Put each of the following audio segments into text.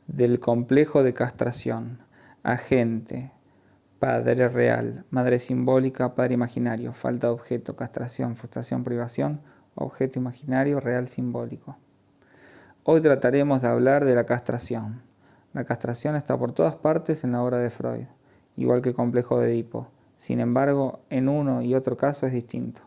del complejo de castración, agente, padre real, madre simbólica, padre imaginario, falta de objeto, castración, frustración, privación, objeto imaginario, real simbólico. Hoy trataremos de hablar de la castración. La castración está por todas partes en la obra de Freud, igual que el complejo de Edipo. Sin embargo, en uno y otro caso es distinto.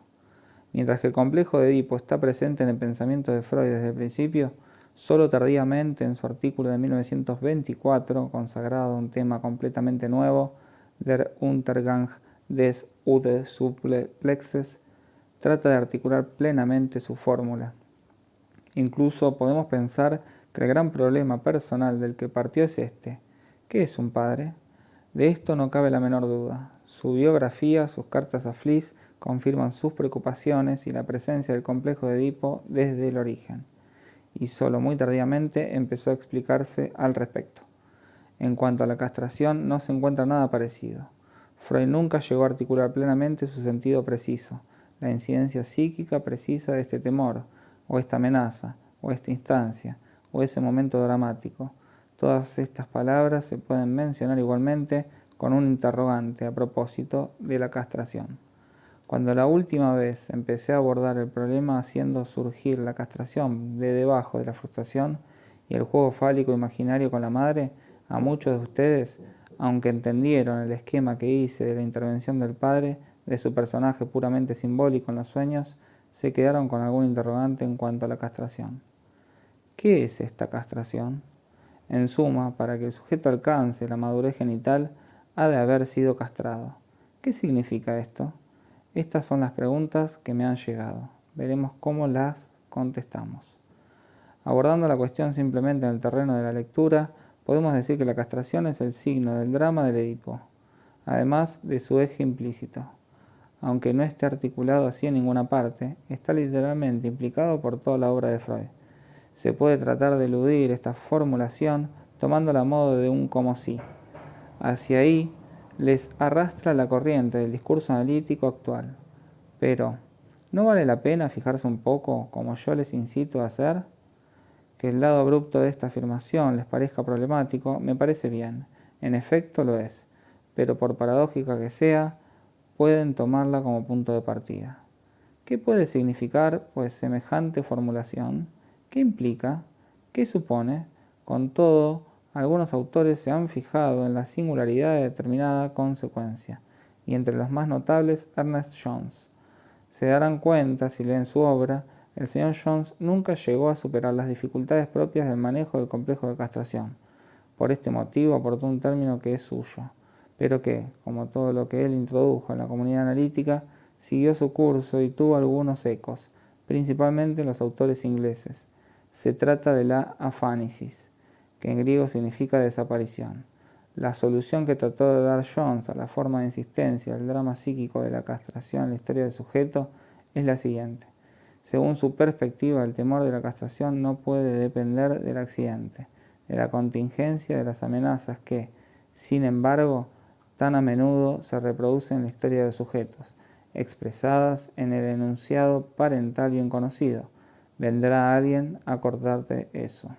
Mientras que el complejo de Edipo está presente en el pensamiento de Freud desde el principio, solo tardíamente en su artículo de 1924, consagrado a un tema completamente nuevo, Der Untergang des Ude-Suplexes, trata de articular plenamente su fórmula. Incluso podemos pensar que el gran problema personal del que partió es este: ¿qué es un padre? De esto no cabe la menor duda. Su biografía, sus cartas a Fliess confirman sus preocupaciones y la presencia del complejo de Edipo desde el origen, y solo muy tardíamente empezó a explicarse al respecto. En cuanto a la castración, no se encuentra nada parecido. Freud nunca llegó a articular plenamente su sentido preciso, la incidencia psíquica precisa de este temor, o esta amenaza, o esta instancia, o ese momento dramático. Todas estas palabras se pueden mencionar igualmente con un interrogante a propósito de la castración. Cuando la última vez empecé a abordar el problema haciendo surgir la castración de debajo de la frustración y el juego fálico imaginario con la madre, a muchos de ustedes, aunque entendieron el esquema que hice de la intervención del padre, de su personaje puramente simbólico en los sueños, se quedaron con algún interrogante en cuanto a la castración. ¿Qué es esta castración? En suma, para que el sujeto alcance la madurez genital, ha de haber sido castrado. ¿Qué significa esto? Estas son las preguntas que me han llegado. Veremos cómo las contestamos. Abordando la cuestión simplemente en el terreno de la lectura, podemos decir que la castración es el signo del drama del Edipo, además de su eje implícito. Aunque no esté articulado así en ninguna parte, está literalmente implicado por toda la obra de Freud. Se puede tratar de eludir esta formulación tomándola a modo de un como si. Hacia ahí les arrastra la corriente del discurso analítico actual. Pero, ¿no vale la pena fijarse un poco, como yo les incito a hacer? Que el lado abrupto de esta afirmación les parezca problemático, me parece bien. En efecto lo es, pero por paradójica que sea, pueden tomarla como punto de partida. ¿Qué puede significar, pues, semejante formulación? ¿Qué implica? ¿Qué supone? Con todo, algunos autores se han fijado en la singularidad de determinada consecuencia, y entre los más notables Ernest Jones. Se darán cuenta, si leen su obra, el señor Jones nunca llegó a superar las dificultades propias del manejo del complejo de castración. Por este motivo aportó un término que es suyo, pero que, como todo lo que él introdujo en la comunidad analítica, siguió su curso y tuvo algunos ecos, principalmente en los autores ingleses. Se trata de la afánesis, que en griego significa desaparición. La solución que trató de dar Jones a la forma de insistencia del drama psíquico de la castración en la historia del sujeto es la siguiente. Según su perspectiva, el temor de la castración no puede depender del accidente, de la contingencia de las amenazas que, sin embargo, tan a menudo se reproducen en la historia de los sujetos, expresadas en el enunciado parental bien conocido. Vendrá alguien a cortarte eso.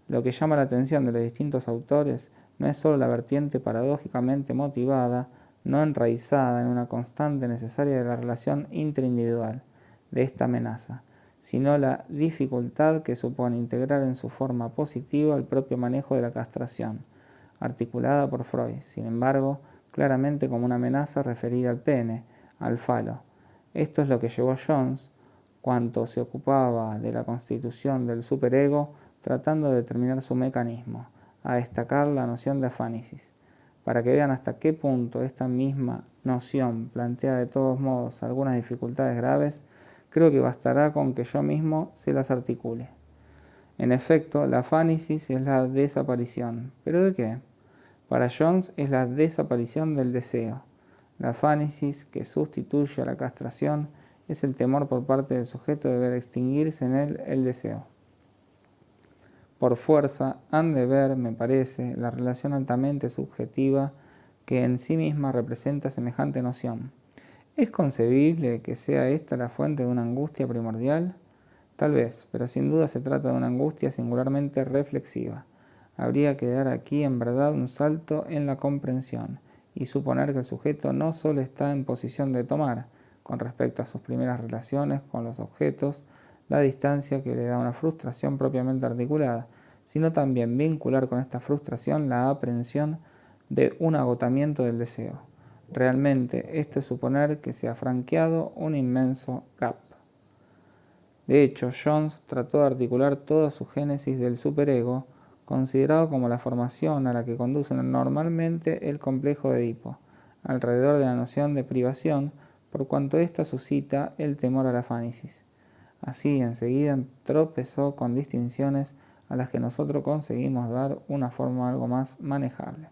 Lo que llama la atención de los distintos autores no es sólo la vertiente paradójicamente motivada, no enraizada en una constante necesaria de la relación interindividual de esta amenaza, sino la dificultad que supone integrar en su forma positiva el propio manejo de la castración, articulada por Freud, sin embargo, claramente como una amenaza referida al pene, al falo. Esto es lo que llevó a Jones, cuando se ocupaba de la constitución del superego, tratando de determinar su mecanismo, a destacar la noción de afánesis. Para que vean hasta qué punto esta misma noción plantea de todos modos algunas dificultades graves, creo que bastará con que yo mismo se las articule. En efecto, la afánesis es la desaparición. ¿Pero de qué? Para Jones es la desaparición del deseo. La afánesis, que sustituye a la castración, es el temor por parte del sujeto de ver extinguirse en él el deseo. Por fuerza han de ver, me parece, la relación altamente subjetiva que en sí misma representa semejante noción. ¿Es concebible que sea esta la fuente de una angustia primordial? Tal vez, pero sin duda se trata de una angustia singularmente reflexiva. Habría que dar aquí en verdad un salto en la comprensión y suponer que el sujeto no solo está en posición de tomar, con respecto a sus primeras relaciones con los objetos, la distancia que le da una frustración propiamente articulada, sino también vincular con esta frustración la aprehensión de un agotamiento del deseo. Realmente, esto es suponer que se ha franqueado un inmenso gap. De hecho, Jones trató de articular toda su génesis del superego, considerado como la formación a la que conduce normalmente el complejo de Edipo, alrededor de la noción de privación, por cuanto ésta suscita el temor a la fánesis. Así, enseguida tropezó con distinciones a las que nosotros conseguimos dar una forma algo más manejable.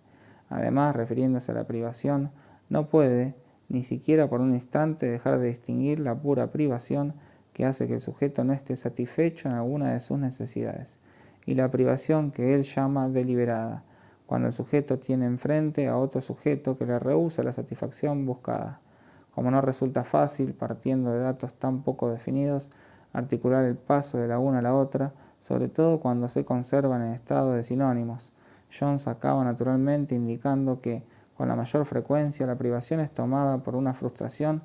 Además, refiriéndose a la privación, no puede, ni siquiera por un instante, dejar de distinguir la pura privación que hace que el sujeto no esté satisfecho en alguna de sus necesidades, y la privación que él llama deliberada, cuando el sujeto tiene enfrente a otro sujeto que le rehúsa la satisfacción buscada. Como no resulta fácil, partiendo de datos tan poco definidos, articular el paso de la una a la otra, sobre todo cuando se conservan en estado de sinónimos, Jones acaba naturalmente indicando que, con la mayor frecuencia, la privación es tomada por una frustración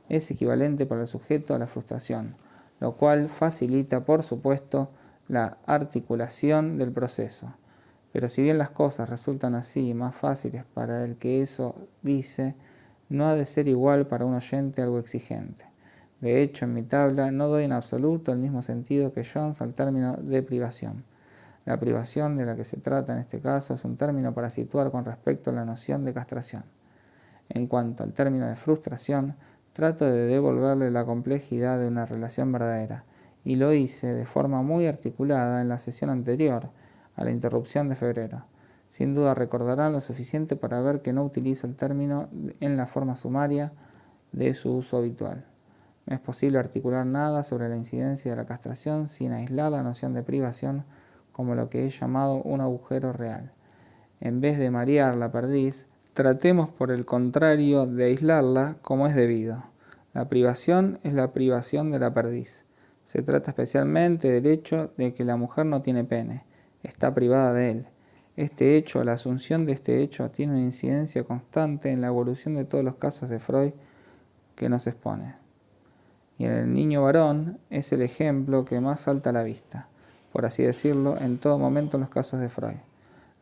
es equivalente para el sujeto a la frustración, lo cual facilita, por supuesto, la articulación del proceso. Pero si bien las cosas resultan así más fáciles para el que eso dice, no ha de ser igual para un oyente algo exigente. De hecho, en mi tabla no doy en absoluto el mismo sentido que Jones al término de privación. La privación de la que se trata en este caso es un término para situar con respecto a la noción de castración. En cuanto al término de frustración, trato de devolverle la complejidad de una relación verdadera, y lo hice de forma muy articulada en la sesión anterior a la interrupción de febrero. Sin duda recordarán lo suficiente para ver que no utilizo el término en la forma sumaria de su uso habitual. No es posible articular nada sobre la incidencia de la castración sin aislar la noción de privación como lo que he llamado un agujero real. En vez de marear la perdiz, tratemos por el contrario de aislarla como es debido. La privación es la privación de la perdiz. Se trata especialmente del hecho de que la mujer no tiene pene, está privada de él. Este hecho, la asunción de este hecho, tiene una incidencia constante en la evolución de todos los casos de Freud que nos expone. Y en el niño varón es el ejemplo que más salta a la vista, por así decirlo, en todo momento en los casos de Freud.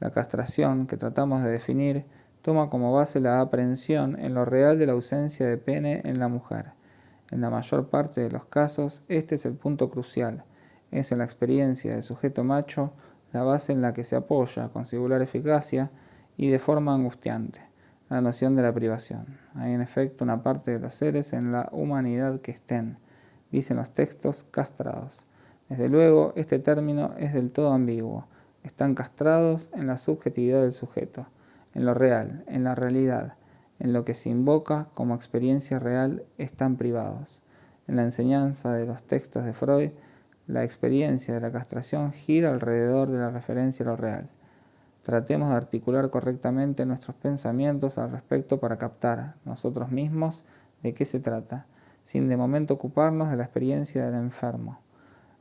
La castración que tratamos de definir toma como base la aprehensión en lo real de la ausencia de pene en la mujer. En la mayor parte de los casos, este es el punto crucial. Es en la experiencia del sujeto macho la base en la que se apoya con singular eficacia y de forma angustiante la noción de la privación. Hay en efecto una parte de los seres en la humanidad que estén, dicen los textos, castrados. Desde luego, este término es del todo ambiguo. Están castrados en la subjetividad del sujeto, en lo real, en la realidad, en lo que se invoca como experiencia real, están privados. En la enseñanza de los textos de Freud, la experiencia de la castración gira alrededor de la referencia a lo real. Tratemos de articular correctamente nuestros pensamientos al respecto para captar nosotros mismos de qué se trata, sin de momento ocuparnos de la experiencia del enfermo.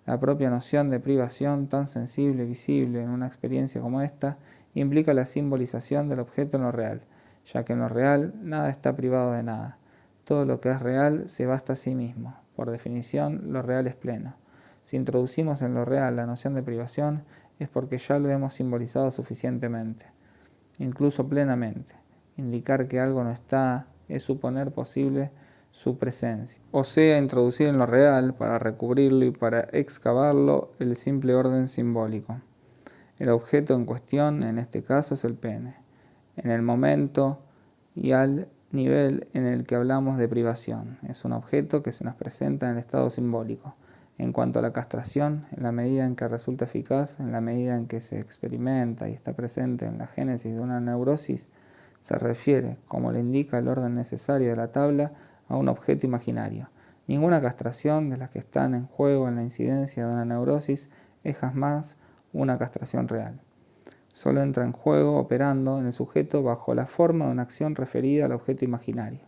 La propia noción de privación, tan sensible y visible en una experiencia como esta, implica la simbolización del objeto en lo real, ya que en lo real nada está privado de nada. Todo lo que es real se basta a sí mismo. Por definición, lo real es pleno. Si introducimos en lo real la noción de privación, es porque ya lo hemos simbolizado suficientemente, incluso plenamente. Indicar que algo no está es suponer posible su presencia, o sea, introducir en lo real, para recubrirlo y para excavarlo, el simple orden simbólico. El objeto en cuestión, en este caso, es el pene, en el momento y al nivel en el que hablamos de privación. Es un objeto que se nos presenta en el estado simbólico. En cuanto a la castración, en la medida en que resulta eficaz, en la medida en que se experimenta y está presente en la génesis de una neurosis, se refiere, como le indica el orden necesario de la tabla, a un objeto imaginario. Ninguna castración de las que están en juego en la incidencia de una neurosis es jamás una castración real. Solo entra en juego operando en el sujeto bajo la forma de una acción referida al objeto imaginario.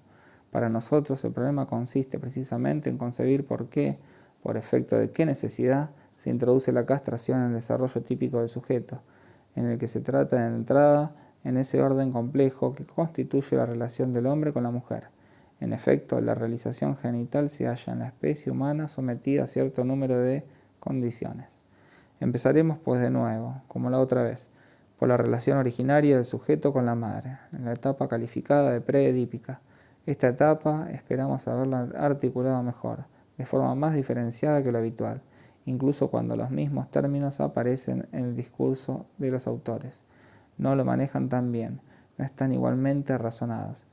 Para nosotros el problema consiste precisamente en concebir por qué, por efecto de qué necesidad, se introduce la castración en el desarrollo típico del sujeto. en el que se trata de entrada en ese orden complejo que constituye la relación del hombre con la mujer. En efecto, la realización genital se halla en la especie humana sometida a cierto número de condiciones. Empezaremos pues de nuevo, como la otra vez, por la relación originaria del sujeto con la madre, en la etapa calificada de preedípica. Esta etapa esperamos haberla articulado mejor, de forma más diferenciada que lo habitual, incluso cuando los mismos términos aparecen en el discurso de los autores. No lo manejan tan bien, no están igualmente razonados.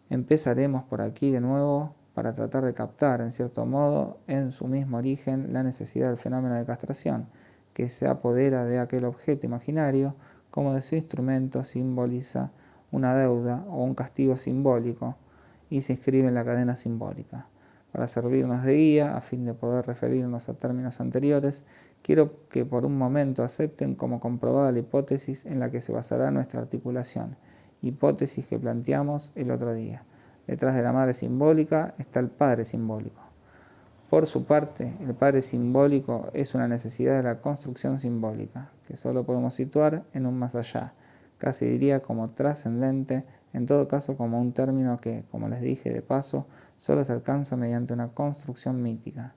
Empezaremos por aquí de nuevo para tratar de captar, en cierto modo, en su mismo origen, la necesidad del fenómeno de castración, que se apodera de aquel objeto imaginario como de su instrumento, simboliza una deuda o un castigo simbólico y se inscribe en la cadena simbólica. Para servirnos de guía, a fin de poder referirnos a términos anteriores, quiero que por un momento acepten como comprobada la hipótesis en la que se basará nuestra articulación, hipótesis que planteamos el otro día. Detrás de la madre simbólica está el padre simbólico. Por su parte, el padre simbólico es una necesidad de la construcción simbólica, que solo podemos situar en un más allá, casi diría como trascendente, en todo caso como un término que, como les dije de paso, solo se alcanza mediante una construcción mítica.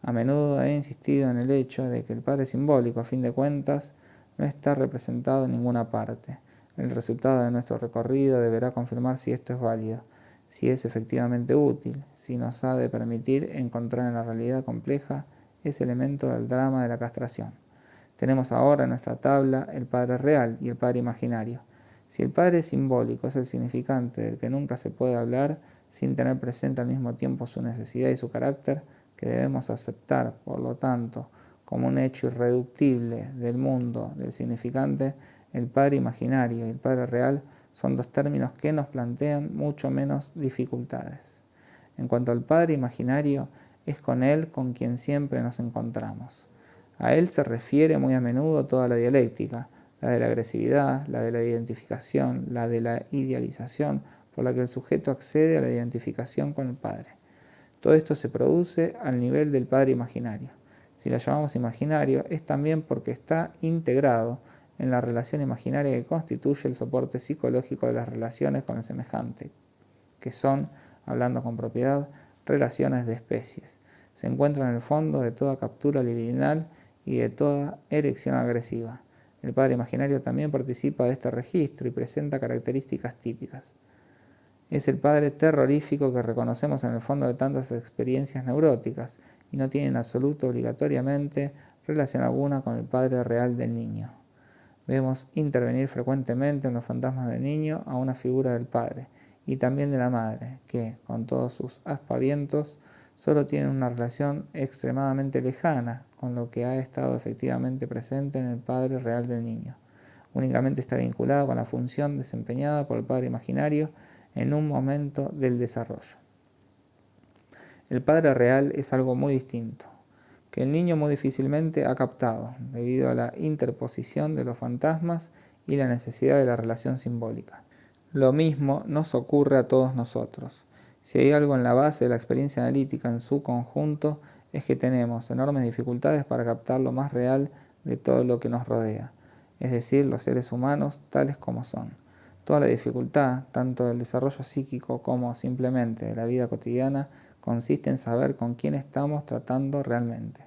A menudo he insistido en el hecho de que el padre simbólico, a fin de cuentas, no está representado en ninguna parte. El resultado de nuestro recorrido deberá confirmar si esto es válido, si es efectivamente útil, si nos ha de permitir encontrar en la realidad compleja ese elemento del drama de la castración. Tenemos ahora en nuestra tabla el padre real y el padre imaginario. Si el padre simbólico es el significante del que nunca se puede hablar sin tener presente al mismo tiempo su necesidad y su carácter, que debemos aceptar, por lo tanto, como un hecho irreductible del mundo del significante, el padre imaginario y el padre real son dos términos que nos plantean mucho menos dificultades. En cuanto al padre imaginario, es con él con quien siempre nos encontramos. A él se refiere muy a menudo toda la dialéctica, la de la agresividad, la de la identificación, la de la idealización, por la que el sujeto accede a la identificación con el padre. Todo esto se produce al nivel del padre imaginario. Si lo llamamos imaginario, es también porque está integrado en la relación imaginaria que constituye el soporte psicológico de las relaciones con el semejante, que son, hablando con propiedad, relaciones de especies. Se encuentra en el fondo de toda captura libidinal y de toda erección agresiva. El padre imaginario también participa de este registro y presenta características típicas. Es el padre terrorífico que reconocemos en el fondo de tantas experiencias neuróticas y no tiene en absoluto obligatoriamente relación alguna con el padre real del niño. Vemos intervenir frecuentemente en los fantasmas del niño a una figura del padre y también de la madre, que, con todos sus aspavientos, solo tienen una relación extremadamente lejana con lo que ha estado efectivamente presente en el padre real del niño. Únicamente está vinculado con la función desempeñada por el padre imaginario en un momento del desarrollo. El padre real es algo muy distinto, que el niño muy difícilmente ha captado, debido a la interposición de los fantasmas y la necesidad de la relación simbólica. Lo mismo nos ocurre a todos nosotros. Si hay algo en la base de la experiencia analítica en su conjunto, es que tenemos enormes dificultades para captar lo más real de todo lo que nos rodea, es decir, los seres humanos tales como son. Toda la dificultad, tanto del desarrollo psíquico como simplemente de la vida cotidiana, consiste en saber con quién estamos tratando realmente.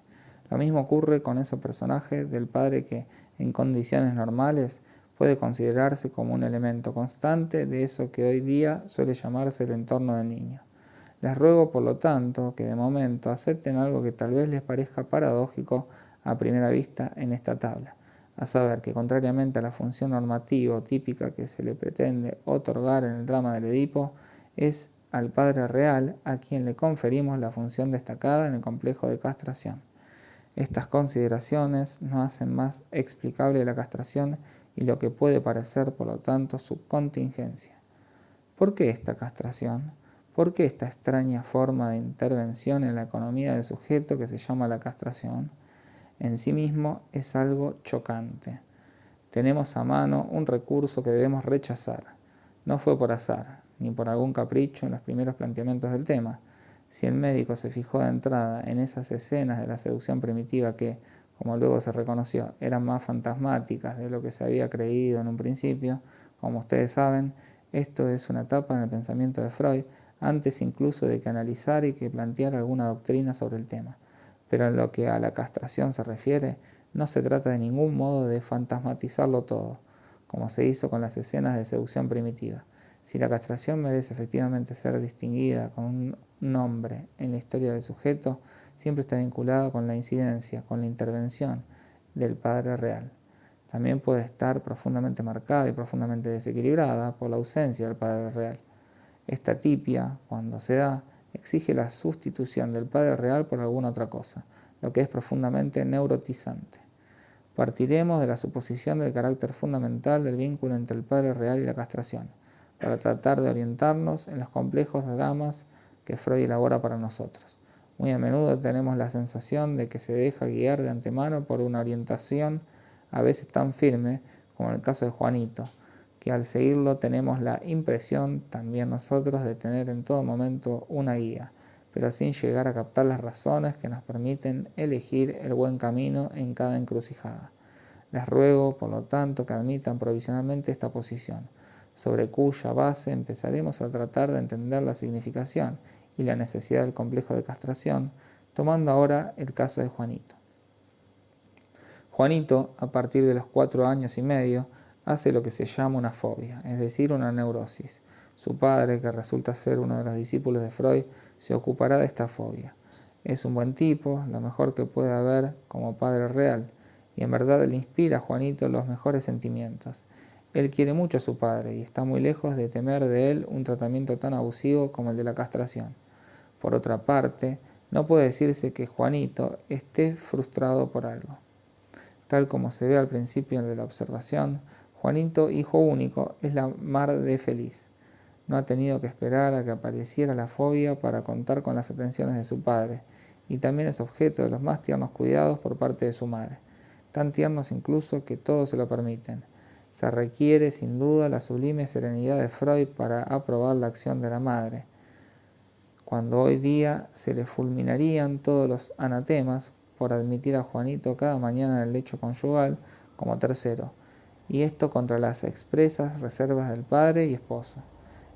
Lo mismo ocurre con ese personaje del padre que, en condiciones normales, puede considerarse como un elemento constante de eso que hoy día suele llamarse el entorno del niño. Les ruego, por lo tanto, que de momento acepten algo que tal vez les parezca paradójico a primera vista en esta tabla, a saber que, contrariamente a la función normativa o típica que se le pretende otorgar en el drama del Edipo, es al padre real a quien le conferimos la función destacada en el complejo de castración. Estas consideraciones no hacen más explicable la castración y lo que puede parecer, por lo tanto, su contingencia. ¿Por qué esta castración? ¿Por qué esta extraña forma de intervención en la economía del sujeto que se llama la castración? En sí mismo es algo chocante. Tenemos a mano un recurso que debemos rechazar. No fue por azar, ni por algún capricho en los primeros planteamientos del tema. Si el médico se fijó de entrada en esas escenas de la seducción primitiva que, como luego se reconoció, eran más fantasmáticas de lo que se había creído en un principio. Como ustedes saben, esto es una etapa en el pensamiento de Freud, antes incluso de que analizara y que planteara alguna doctrina sobre el tema. Pero en lo que a la castración se refiere, no se trata de ningún modo de fantasmatizarlo todo, como se hizo con las escenas de seducción primitiva. Si la castración merece efectivamente ser distinguida con un nombre en la historia del sujeto, siempre está vinculada con la incidencia, con la intervención del padre real. También puede estar profundamente marcada y profundamente desequilibrada por la ausencia del padre real. Esta tipia, cuando se da, exige la sustitución del padre real por alguna otra cosa, lo que es profundamente neurotizante. Partiremos de la suposición del carácter fundamental del vínculo entre el padre real y la castración, para tratar de orientarnos en los complejos dramas que Freud elabora para nosotros. Muy a menudo tenemos la sensación de que se deja guiar de antemano por una orientación a veces tan firme como en el caso de Juanito, que al seguirlo tenemos la impresión también nosotros de tener en todo momento una guía, pero sin llegar a captar las razones que nos permiten elegir el buen camino en cada encrucijada. Les ruego, por lo tanto, que admitan provisionalmente esta posición, sobre cuya base empezaremos a tratar de entender la significación y la necesidad del complejo de castración, tomando ahora el caso de Juanito. Juanito, a partir de los 4 años y medio, hace lo que se llama una fobia, es decir, una neurosis. Su padre, que resulta ser uno de los discípulos de Freud, se ocupará de esta fobia. Es un buen tipo, lo mejor que puede haber como padre real, y en verdad le inspira a Juanito los mejores sentimientos. Él quiere mucho a su padre y está muy lejos de temer de él un tratamiento tan abusivo como el de la castración. Por otra parte, no puede decirse que Juanito esté frustrado por algo. Tal como se ve al principio de la observación, Juanito, hijo único, es la mar de feliz. No ha tenido que esperar a que apareciera la fobia para contar con las atenciones de su padre, y también es objeto de los más tiernos cuidados por parte de su madre, tan tiernos incluso que todos se lo permiten. Se requiere sin duda la sublime serenidad de Freud para aprobar la acción de la madre, cuando hoy día se le fulminarían todos los anatemas por admitir a Juanito cada mañana en el lecho conyugal como tercero, y esto contra las expresas reservas del padre y esposo.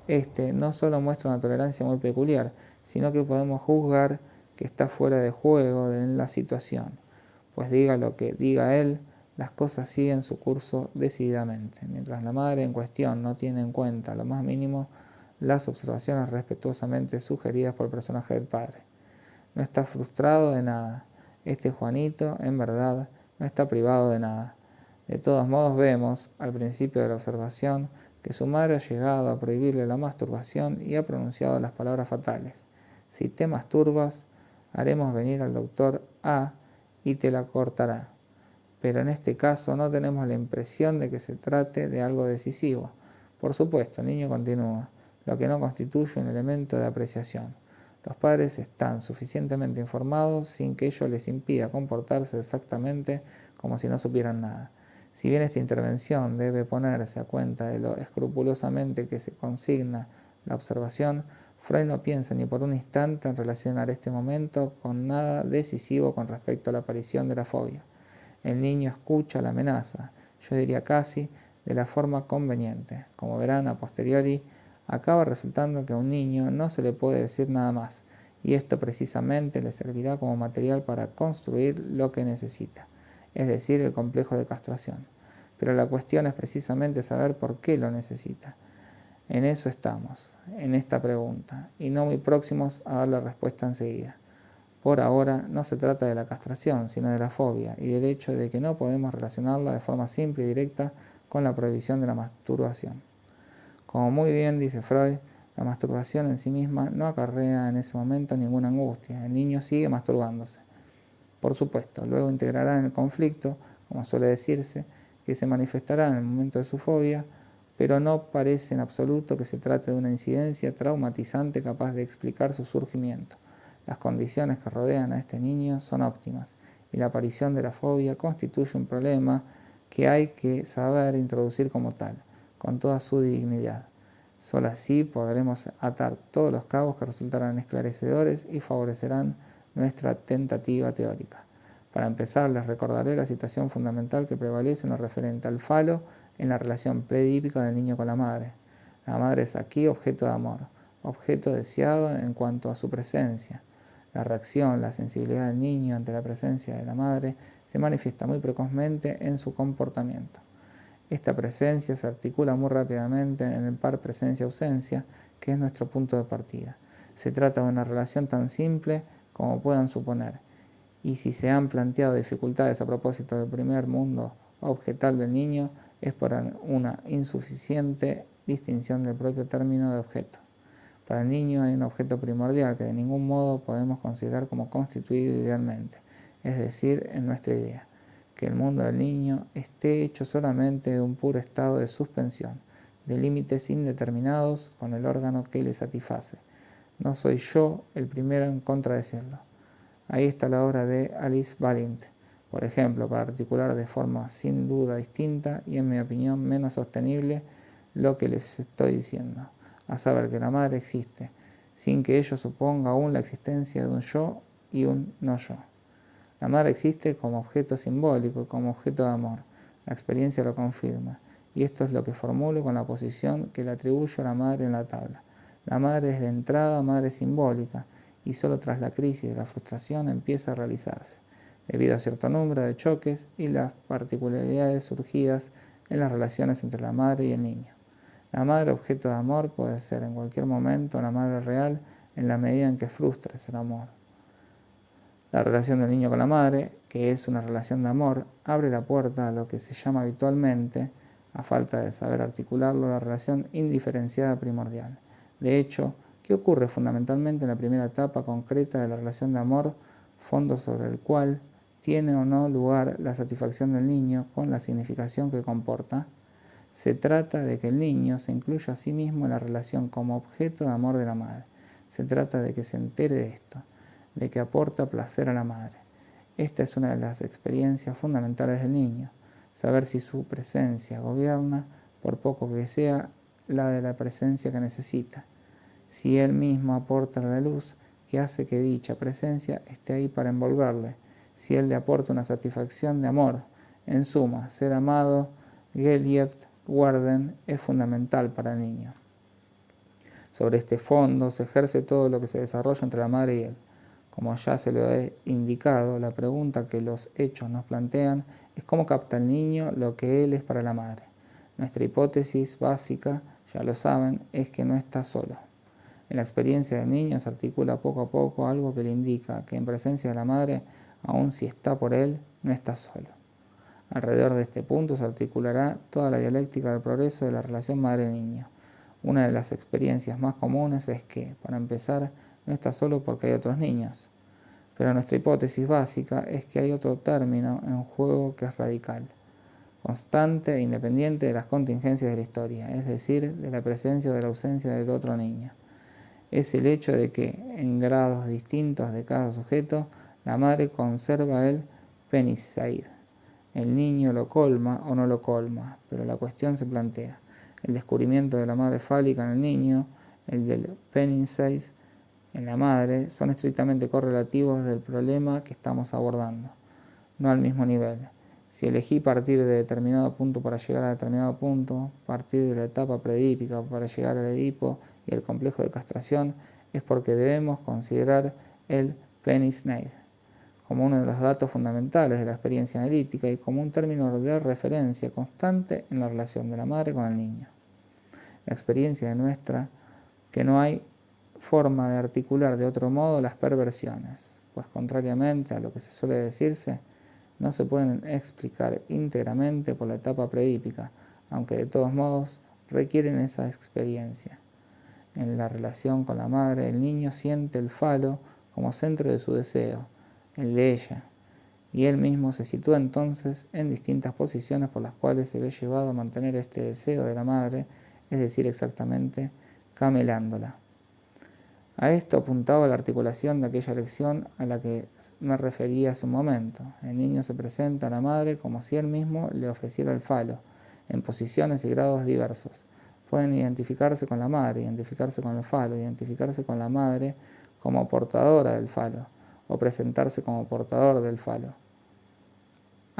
Este no solo muestra una tolerancia muy peculiar, sino que podemos juzgar que está fuera de juego en la situación, pues diga lo que diga él, las cosas siguen su curso decididamente, mientras la madre en cuestión no tiene en cuenta lo más mínimo las observaciones respetuosamente sugeridas por el personaje del padre. No está frustrado de nada. Este Juanito, en verdad, no está privado de nada. De todos modos vemos, al principio de la observación, que su madre ha llegado a prohibirle la masturbación y ha pronunciado las palabras fatales. Si te masturbas, haremos venir al doctor A y te la cortará. Pero en este caso no tenemos la impresión de que se trate de algo decisivo. Por supuesto, el niño continúa, lo que no constituye un elemento de apreciación. Los padres están suficientemente informados sin que ello les impida comportarse exactamente como si no supieran nada. Si bien esta intervención debe ponerse a cuenta de lo escrupulosamente que se consigna la observación, Freud no piensa ni por un instante en relacionar este momento con nada decisivo con respecto a la aparición de la fobia. El niño escucha la amenaza, yo diría casi, de la forma conveniente. Como verán, a posteriori, acaba resultando que a un niño no se le puede decir nada más, y esto precisamente le servirá como material para construir lo que necesita, es decir, el complejo de castración. Pero la cuestión es precisamente saber por qué lo necesita. En eso estamos, en esta pregunta, y no muy próximos a dar la respuesta enseguida. Por ahora no se trata de la castración, sino de la fobia y del hecho de que no podemos relacionarla de forma simple y directa con la prohibición de la masturbación. Como muy bien dice Freud, la masturbación en sí misma no acarrea en ese momento ninguna angustia, el niño sigue masturbándose. Por supuesto, luego integrará en el conflicto, como suele decirse, que se manifestará en el momento de su fobia, pero no parece en absoluto que se trate de una incidencia traumatizante capaz de explicar su surgimiento. Las condiciones que rodean a este niño son óptimas, y la aparición de la fobia constituye un problema que hay que saber introducir como tal, con toda su dignidad. Solo así podremos atar todos los cabos que resultarán esclarecedores y favorecerán nuestra tentativa teórica. Para empezar, les recordaré la situación fundamental que prevalece en lo referente al falo en la relación predípica del niño con la madre. La madre es aquí objeto de amor, objeto deseado en cuanto a su presencia. La reacción, la sensibilidad del niño ante la presencia de la madre se manifiesta muy precozmente en su comportamiento. Esta presencia se articula muy rápidamente en el par presencia-ausencia, que es nuestro punto de partida. Se trata de una relación tan simple como puedan suponer, y si se han planteado dificultades a propósito del primer mundo objetal del niño, es por una insuficiente distinción del propio término de objeto. Para el niño hay un objeto primordial que de ningún modo podemos considerar como constituido idealmente, es decir, en nuestra idea, que el mundo del niño esté hecho solamente de un puro estado de suspensión, de límites indeterminados con el órgano que le satisface. No soy yo el primero en contradecirlo. Ahí está la obra de Alice Valent, por ejemplo, para articular de forma sin duda distinta y en mi opinión menos sostenible lo que les estoy diciendo, a saber que la madre existe, sin que ello suponga aún la existencia de un yo y un no yo. La madre existe como objeto simbólico, como objeto de amor. La experiencia lo confirma, y esto es lo que formulo con la posición que le atribuyo a la madre en la tabla. La madre es de entrada madre simbólica, y solo tras la crisis de la frustración empieza a realizarse, debido a cierto número de choques y las particularidades surgidas en las relaciones entre la madre y el niño. La madre objeto de amor puede ser en cualquier momento la madre real en la medida en que frustra ese amor. La relación del niño con la madre, que es una relación de amor, abre la puerta a lo que se llama habitualmente, a falta de saber articularlo, la relación indiferenciada primordial. De hecho, ¿qué ocurre fundamentalmente en la primera etapa concreta de la relación de amor, fondo sobre el cual tiene o no lugar la satisfacción del niño con la significación que comporta? Se trata de que el niño se incluya a sí mismo en la relación como objeto de amor de la madre. Se trata de que se entere de esto, de que aporta placer a la madre. Esta es una de las experiencias fundamentales del niño, saber si su presencia gobierna, por poco que sea, la de la presencia que necesita, si él mismo aporta la luz que hace que dicha presencia esté ahí para envolverle, si él le aporta una satisfacción de amor. En suma, ser amado, geliebt werden, es fundamental para el niño. Sobre este fondo se ejerce todo lo que se desarrolla entre la madre y él. Como ya se lo he indicado, la pregunta que los hechos nos plantean es cómo capta el niño lo que él es para la madre. Nuestra hipótesis básica, ya lo saben, es que no está solo. En la experiencia del niño se articula poco a poco algo que le indica que en presencia de la madre, aun si está por él, no está solo. Alrededor de este punto se articulará toda la dialéctica del progreso de la relación madre-niño. Una de las experiencias más comunes es que, para empezar, no está solo porque hay otros niños. Pero nuestra hipótesis básica es que hay otro término en juego que es radical, constante e independiente de las contingencias de la historia, es decir, de la presencia o de la ausencia del otro niño. Es el hecho de que, en grados distintos de cada sujeto, la madre conserva el Penisseid. El niño lo colma o no lo colma, pero la cuestión se plantea. El descubrimiento de la madre fálica en el niño, el del Penisseid en la madre, son estrictamente correlativos del problema que estamos abordando, no al mismo nivel. Si elegí partir de determinado punto para llegar a determinado punto, partir de la etapa predípica para llegar al Edipo y el complejo de castración, es porque debemos considerar el Penisseid como uno de los datos fundamentales de la experiencia analítica y como un término de referencia constante en la relación de la madre con el niño. La experiencia demuestra que no hay forma de articular de otro modo las perversiones, pues contrariamente a lo que se suele decirse, no se pueden explicar íntegramente por la etapa predípica, aunque de todos modos requieren esa experiencia. En la relación con la madre, el niño siente el falo como centro de su deseo, el de ella, y él mismo se sitúa entonces en distintas posiciones por las cuales se ve llevado a mantener este deseo de la madre, es decir, exactamente camelándola. A esto apuntaba la articulación de aquella lección a la que me refería hace un momento. El niño se presenta a la madre como si él mismo le ofreciera el falo, en posiciones y grados diversos. Pueden identificarse con la madre, identificarse con el falo, identificarse con la madre como portadora del falo, o presentarse como portador del falo.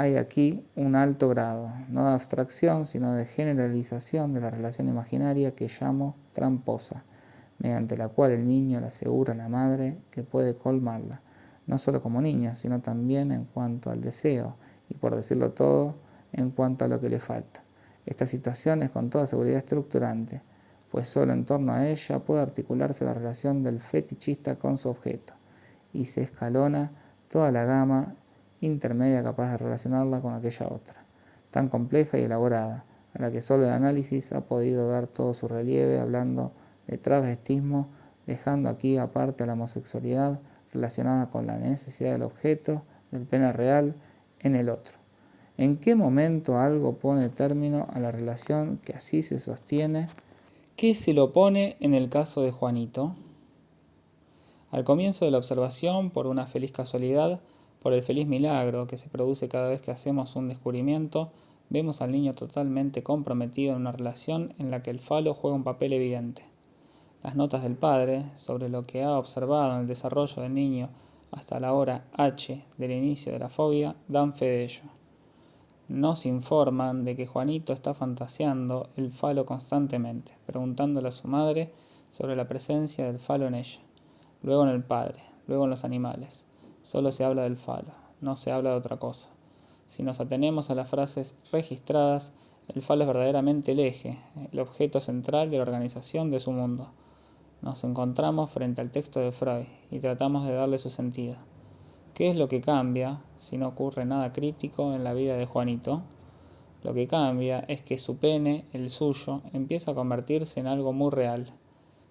Hay aquí un alto grado, no de abstracción, sino de generalización de la relación imaginaria que llamo tramposa, mediante la cual el niño le asegura a la madre que puede colmarla, no solo como niño, sino también en cuanto al deseo, y por decirlo todo, en cuanto a lo que le falta. Esta situación es con toda seguridad estructurante, pues solo en torno a ella puede articularse la relación del fetichista con su objeto, y se escalona toda la gama intermedia capaz de relacionarla con aquella otra, tan compleja y elaborada, a la que solo el análisis ha podido dar todo su relieve hablando de travestismo, dejando aquí aparte a la homosexualidad relacionada con la necesidad del objeto, del pene real, en el otro. ¿En qué momento algo pone término a la relación que así se sostiene? ¿Qué se lo pone en el caso de Juanito? Al comienzo de la observación, por una feliz casualidad, por el feliz milagro que se produce cada vez que hacemos un descubrimiento, vemos al niño totalmente comprometido en una relación en la que el falo juega un papel evidente. Las notas del padre sobre lo que ha observado en el desarrollo del niño hasta la hora H del inicio de la fobia dan fe de ello. Nos informan de que Juanito está fantaseando el falo constantemente, preguntándole a su madre sobre la presencia del falo en ella, luego en el padre, luego en los animales. Solo se habla del falo, no se habla de otra cosa. Si nos atenemos a las frases registradas, el falo es verdaderamente el eje, el objeto central de la organización de su mundo. Nos encontramos frente al texto de Freud y tratamos de darle su sentido. ¿Qué es lo que cambia si no ocurre nada crítico en la vida de Juanito? Lo que cambia es que su pene, el suyo, empieza a convertirse en algo muy real.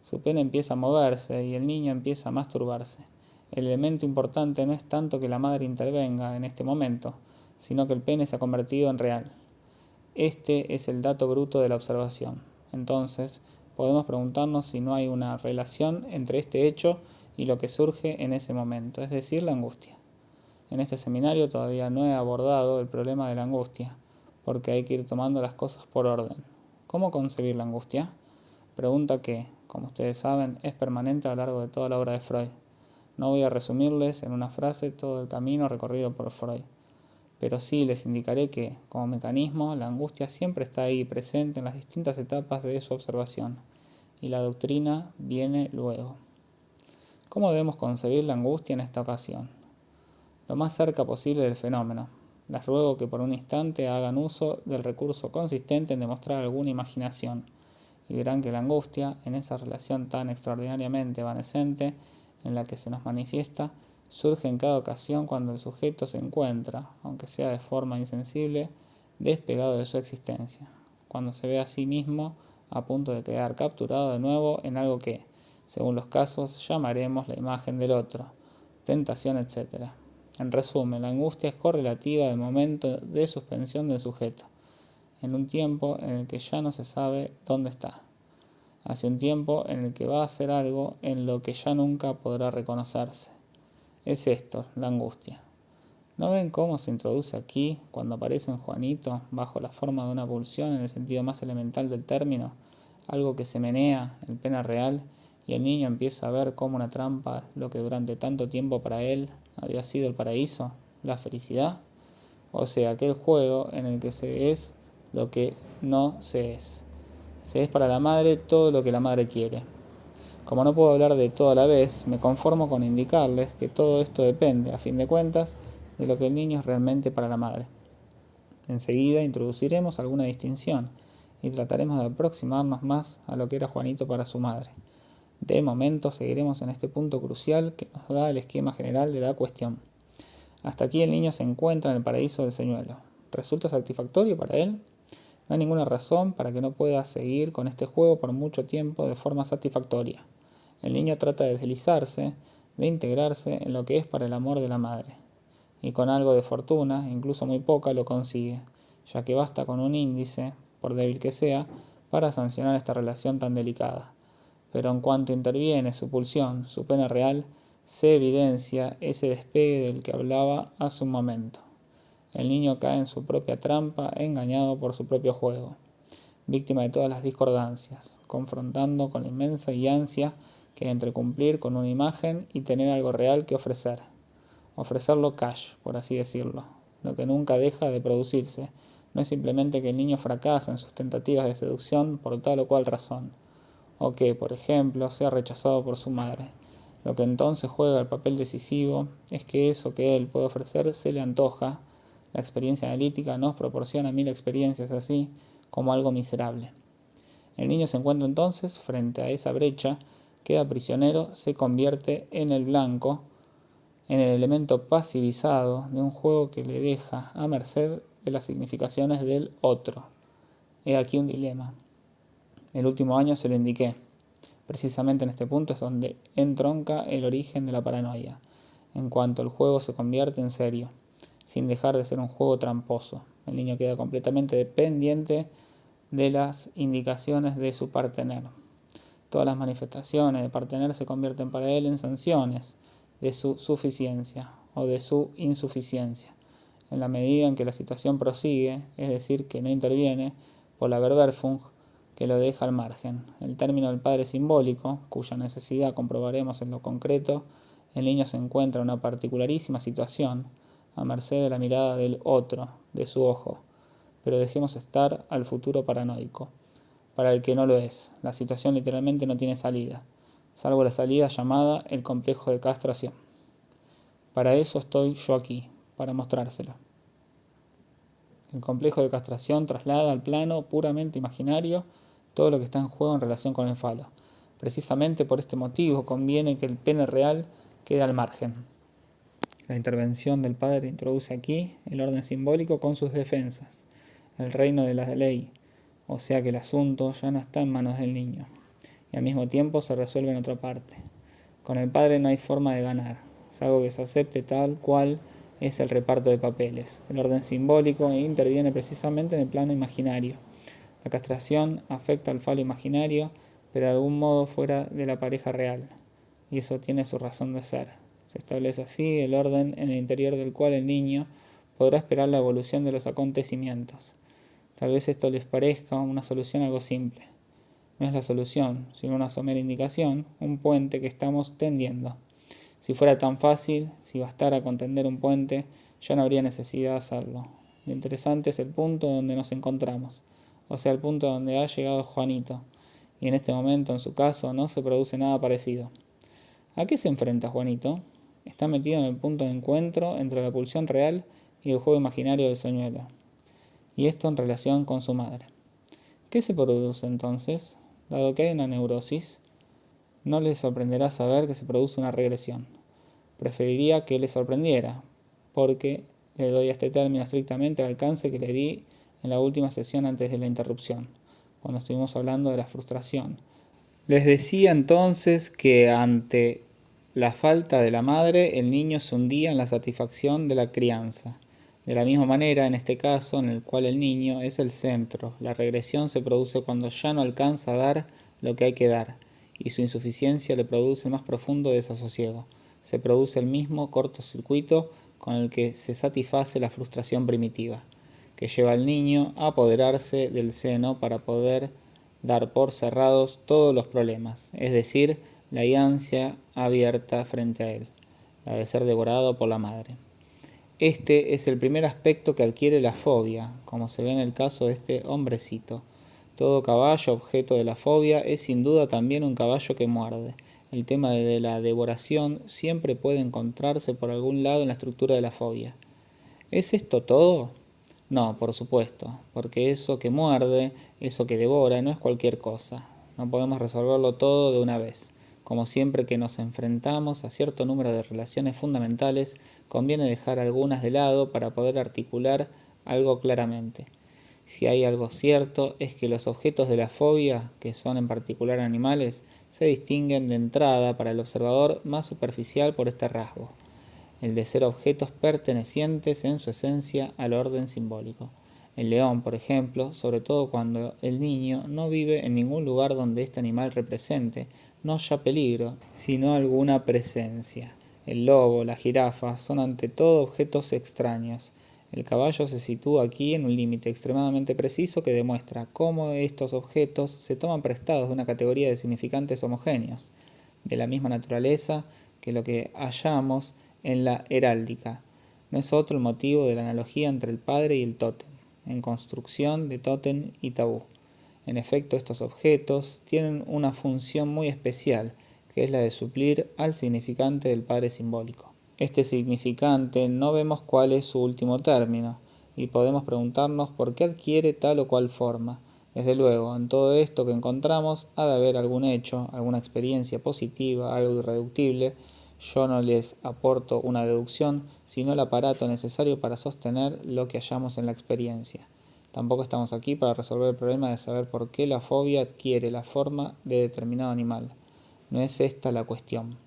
Su pene empieza a moverse y el niño empieza a masturbarse. El elemento importante no es tanto que la madre intervenga en este momento, sino que el pene se ha convertido en real. Este es el dato bruto de la observación. Entonces, podemos preguntarnos si no hay una relación entre este hecho y lo que surge en ese momento, es decir, la angustia. En este seminario todavía no he abordado el problema de la angustia, porque hay que ir tomando las cosas por orden. ¿Cómo concebir la angustia? Pregunta que, como ustedes saben, es permanente a lo largo de toda la obra de Freud. No voy a resumirles en una frase todo el camino recorrido por Freud, pero sí les indicaré que, como mecanismo, la angustia siempre está ahí presente en las distintas etapas de su observación, y la doctrina viene luego. ¿Cómo debemos concebir la angustia en esta ocasión? Lo más cerca posible del fenómeno. Les ruego que por un instante hagan uso del recurso consistente en demostrar alguna imaginación, y verán que la angustia, en esa relación tan extraordinariamente evanescente en la que se nos manifiesta, surge en cada ocasión cuando el sujeto se encuentra, aunque sea de forma insensible, despegado de su existencia, cuando se ve a sí mismo a punto de quedar capturado de nuevo en algo que, según los casos, llamaremos la imagen del otro, tentación, etc. En resumen, la angustia es correlativa del momento de suspensión del sujeto, en un tiempo en el que ya no se sabe dónde está, hacia un tiempo en el que va a hacer algo en lo que ya nunca podrá reconocerse. Es esto, la angustia. ¿No ven cómo se introduce aquí cuando aparece en Juanito bajo la forma de una pulsión en el sentido más elemental del término? Algo que se menea, el pene real, y el niño empieza a ver como una trampa lo que durante tanto tiempo para él había sido el paraíso, la felicidad. O sea, aquel juego en el que se es lo que no se es. Se es para la madre todo lo que la madre quiere. Como no puedo hablar de todo a la vez, me conformo con indicarles que todo esto depende, a fin de cuentas, de lo que el niño es realmente para la madre. Enseguida introduciremos alguna distinción y trataremos de aproximarnos más a lo que era Juanito para su madre. De momento seguiremos en este punto crucial que nos da el esquema general de la cuestión. Hasta aquí el niño se encuentra en el paraíso del señuelo. ¿Resulta satisfactorio para él? No hay ninguna razón para que no pueda seguir con este juego por mucho tiempo de forma satisfactoria. El niño trata de deslizarse, de integrarse en lo que es para el amor de la madre. Y con algo de fortuna, incluso muy poca, lo consigue, ya que basta con un índice, por débil que sea, para sancionar esta relación tan delicada. Pero en cuanto interviene su pulsión, su pene real, se evidencia ese despegue del que hablaba hace un momento. El niño cae en su propia trampa, engañado por su propio juego, víctima de todas las discordancias, confrontando con la inmensa ansia que hay entre cumplir con una imagen y tener algo real que ofrecer. Ofrecerlo cash, por así decirlo. lo que nunca deja de producirse. No es simplemente que el niño fracasa en sus tentativas de seducción por tal o cual razón, o que, por ejemplo, sea rechazado por su madre. Lo que entonces juega el papel decisivo es que eso que él puede ofrecer se le antoja. La experiencia analítica nos proporciona 1000 experiencias así como algo miserable. El niño se encuentra entonces frente a esa brecha, queda prisionero, se convierte en el blanco, en el elemento pasivizado de un juego que le deja a merced de las significaciones del otro. He aquí un dilema. El último año se lo indiqué. Precisamente en este punto es donde entronca el origen de la paranoia, en cuanto el juego se convierte en serio, sin dejar de ser un juego tramposo. El niño queda completamente dependiente de las indicaciones de su partener. Todas las manifestaciones de partener se convierten para él en sanciones de su suficiencia o de su insuficiencia, en la medida en que la situación prosigue, es decir, que no interviene por la Verwerfung, que lo deja al margen. El término del padre simbólico, cuya necesidad comprobaremos en lo concreto, el niño se encuentra en una particularísima situación, a merced de la mirada del otro, de su ojo. Pero dejemos estar al futuro paranoico. Para el que no lo es, la situación literalmente no tiene salida, salvo la salida llamada el complejo de castración. Para eso estoy yo aquí, para mostrárselo. El complejo de castración traslada al plano puramente imaginario todo lo que está en juego en relación con el falo. Precisamente por este motivo conviene que el pene real quede al margen. La intervención del padre introduce aquí el orden simbólico con sus defensas, el reino de la ley, o sea que el asunto ya no está en manos del niño, y al mismo tiempo se resuelve en otra parte. Con el padre no hay forma de ganar, salvo que se acepte tal cual es el reparto de papeles. El orden simbólico interviene precisamente en el plano imaginario. La castración afecta al falo imaginario, pero de algún modo fuera de la pareja real, y eso tiene su razón de ser. Se establece así el orden en el interior del cual el niño podrá esperar la evolución de los acontecimientos. Tal vez esto les parezca una solución algo simple. No es la solución, sino una somera indicación, un puente que estamos tendiendo. Si fuera tan fácil, si bastara con tender un puente, ya no habría necesidad de hacerlo. Lo interesante es el punto donde nos encontramos, o sea, el punto donde ha llegado Juanito, y en este momento, en su caso, no se produce nada parecido. ¿A qué se enfrenta Juanito? Está metido en el punto de encuentro entre la pulsión real y el juego imaginario del señuelo, y esto en relación con su madre. ¿Qué se produce entonces? Dado que hay una neurosis, no les sorprenderá saber que se produce una regresión. Preferiría que les sorprendiera, porque le doy a este término estrictamente el alcance que le di en la última sesión antes de la interrupción, cuando estuvimos hablando de la frustración. Les decía entonces que ante la falta de la madre, el niño se hundía en la satisfacción de la crianza. De la misma manera, en este caso, en el cual el niño es el centro, la regresión se produce cuando ya no alcanza a dar lo que hay que dar, y su insuficiencia le produce el más profundo desasosiego. Se produce el mismo cortocircuito con el que se satisface la frustración primitiva, que lleva al niño a apoderarse del seno para poder dar por cerrados todos los problemas, es decir, la ansia abierta frente a él, la de ser devorado por la madre. Este es el primer aspecto que adquiere la fobia, como se ve en el caso de este hombrecito. Todo caballo objeto de la fobia es sin duda también un caballo que muerde. El tema de la devoración siempre puede encontrarse por algún lado en la estructura de la fobia. ¿Es esto todo? No, por supuesto, porque eso que muerde, eso que devora, no es cualquier cosa. No podemos resolverlo todo de una vez. Como siempre que nos enfrentamos a cierto número de relaciones fundamentales, conviene dejar algunas de lado para poder articular algo claramente. Si hay algo cierto es que los objetos de la fobia, que son en particular animales, se distinguen de entrada para el observador más superficial por este rasgo, el de ser objetos pertenecientes en su esencia al orden simbólico. El león, por ejemplo, sobre todo cuando el niño no vive en ningún lugar donde este animal represente, no ya peligro, sino alguna presencia. El lobo, la jirafa, son ante todo objetos extraños. El caballo se sitúa aquí en un límite extremadamente preciso que demuestra cómo estos objetos se toman prestados de una categoría de significantes homogéneos, de la misma naturaleza que lo que hallamos en la heráldica. no es otro el motivo de la analogía entre el padre y el tótem, en construcción de tótem y tabú. En efecto, estos objetos tienen una función muy especial, que es la de suplir al significante del padre simbólico. Este significante no vemos cuál es su último término, y podemos preguntarnos por qué adquiere tal o cual forma. Desde luego, en todo esto que encontramos ha de haber algún hecho, alguna experiencia positiva, algo irreductible. Yo no les aporto una deducción, sino el aparato necesario para sostener lo que hallamos en la experiencia. Tampoco estamos aquí para resolver el problema de saber por qué la fobia adquiere la forma de determinado animal. No es esta la cuestión.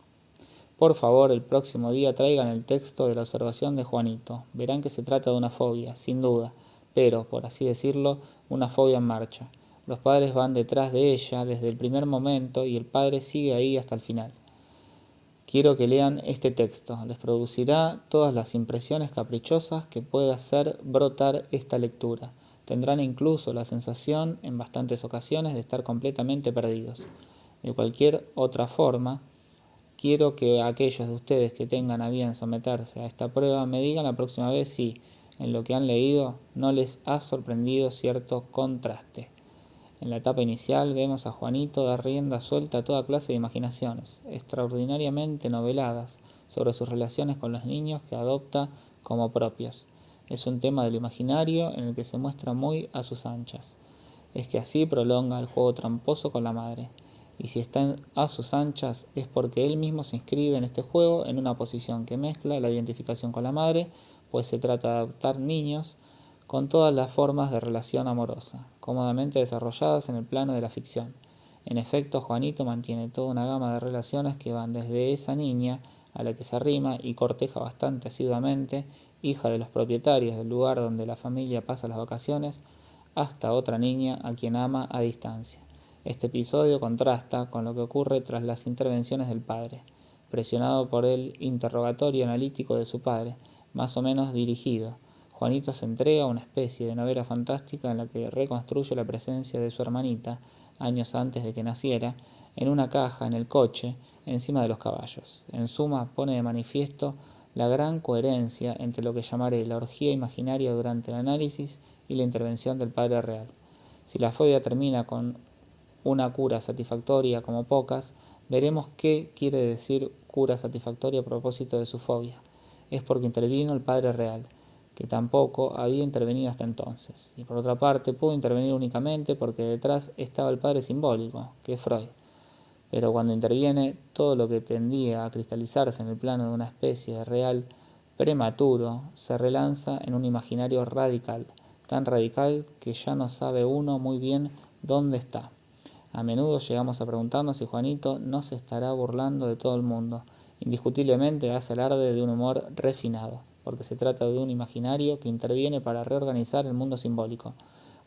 Por favor, el próximo día traigan el texto de la observación de Juanito. Verán que se trata de una fobia, sin duda, pero, por así decirlo, una fobia en marcha. Los padres van detrás de ella desde el primer momento y el padre sigue ahí hasta el final. Quiero que lean este texto. Les producirá todas las impresiones caprichosas que pueda hacer brotar esta lectura. Tendrán incluso la sensación, en bastantes ocasiones, de estar completamente perdidos. De cualquier otra forma, quiero que aquellos de ustedes que tengan a bien someterse a esta prueba me digan la próxima vez si, en lo que han leído, no les ha sorprendido cierto contraste. En la etapa inicial vemos a Juanito dar rienda suelta a toda clase de imaginaciones, extraordinariamente noveladas, sobre sus relaciones con los niños que adopta como propios. Es un tema de lo imaginario en el que se muestra muy a sus anchas. Es que así prolonga el juego tramposo con la madre. Y si está a sus anchas es porque él mismo se inscribe en este juego en una posición que mezcla la identificación con la madre, pues se trata de adoptar niños con todas las formas de relación amorosa, cómodamente desarrolladas en el plano de la ficción. En efecto, Juanito mantiene toda una gama de relaciones que van desde esa niña a la que se arrima y corteja bastante asiduamente, hija de los propietarios del lugar donde la familia pasa las vacaciones, hasta otra niña a quien ama a distancia. Este episodio contrasta con lo que ocurre tras las intervenciones del padre, presionado por el interrogatorio analítico de su padre, más o menos dirigido. Juanito se entrega a una especie de novela fantástica en la que reconstruye la presencia de su hermanita, años antes de que naciera, en una caja en el coche, encima de los caballos. En suma, pone de manifiesto la gran coherencia entre lo que llamaré la orgía imaginaria durante el análisis y la intervención del padre real. Si la fobia termina con una cura satisfactoria como pocas, veremos qué quiere decir cura satisfactoria a propósito de su fobia. Es porque intervino el padre real, que tampoco había intervenido hasta entonces, y por otra parte pudo intervenir únicamente porque detrás estaba el padre simbólico, que es Freud. Pero cuando interviene, todo lo que tendía a cristalizarse en el plano de una especie de real prematuro se relanza en un imaginario radical, tan radical que ya no sabe uno muy bien dónde está. A menudo llegamos a preguntarnos si Juanito no se estará burlando de todo el mundo. Indiscutiblemente hace alarde de un humor refinado, porque se trata de un imaginario que interviene para reorganizar el mundo simbólico.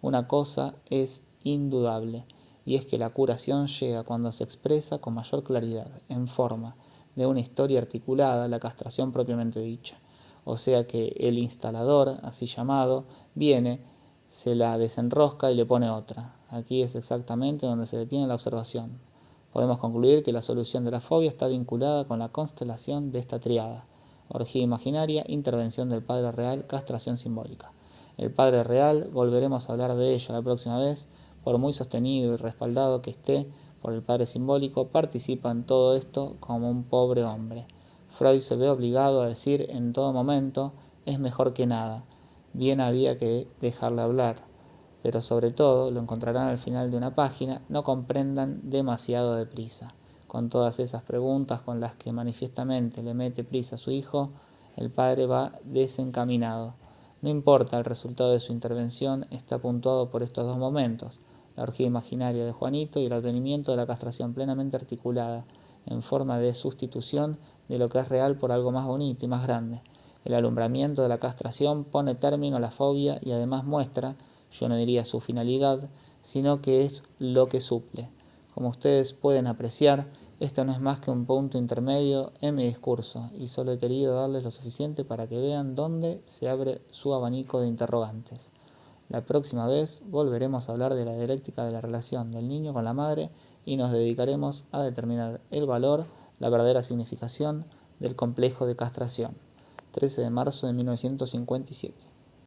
Una cosa es indudable, y es que la curación llega cuando se expresa con mayor claridad, en forma de una historia articulada, la castración propiamente dicha. O sea que el instalador, así llamado, viene, se la desenrosca y le pone otra. Aquí es exactamente donde se detiene la observación. Podemos concluir que la solución de la fobia está vinculada con la constelación de esta triada: orgía imaginaria, intervención del padre real, castración simbólica. El padre real, volveremos a hablar de ello la próxima vez, por muy sostenido y respaldado que esté por el padre simbólico, participa en todo esto como un pobre hombre. Freud se ve obligado a decir en todo momento, es mejor que nada, bien había que dejarle hablar, pero sobre todo, lo encontrarán al final de una página, no comprendan demasiado deprisa. Con todas esas preguntas con las que manifiestamente le mete prisa a su hijo, el padre va desencaminado. No importa el resultado de su intervención, está puntuado por estos dos momentos: la orgía imaginaria de Juanito y el advenimiento de la castración plenamente articulada, en forma de sustitución de lo que es real por algo más bonito y más grande. El alumbramiento de la castración pone término a la fobia y además muestra, yo no diría su finalidad, sino que es lo que suple. Como ustedes pueden apreciar, esto no es más que un punto intermedio en mi discurso, y solo he querido darles lo suficiente para que vean dónde se abre su abanico de interrogantes. La próxima vez volveremos a hablar de la dialéctica de la relación del niño con la madre y nos dedicaremos a determinar el valor, la verdadera significación del complejo de castración. 13 de marzo de 1957.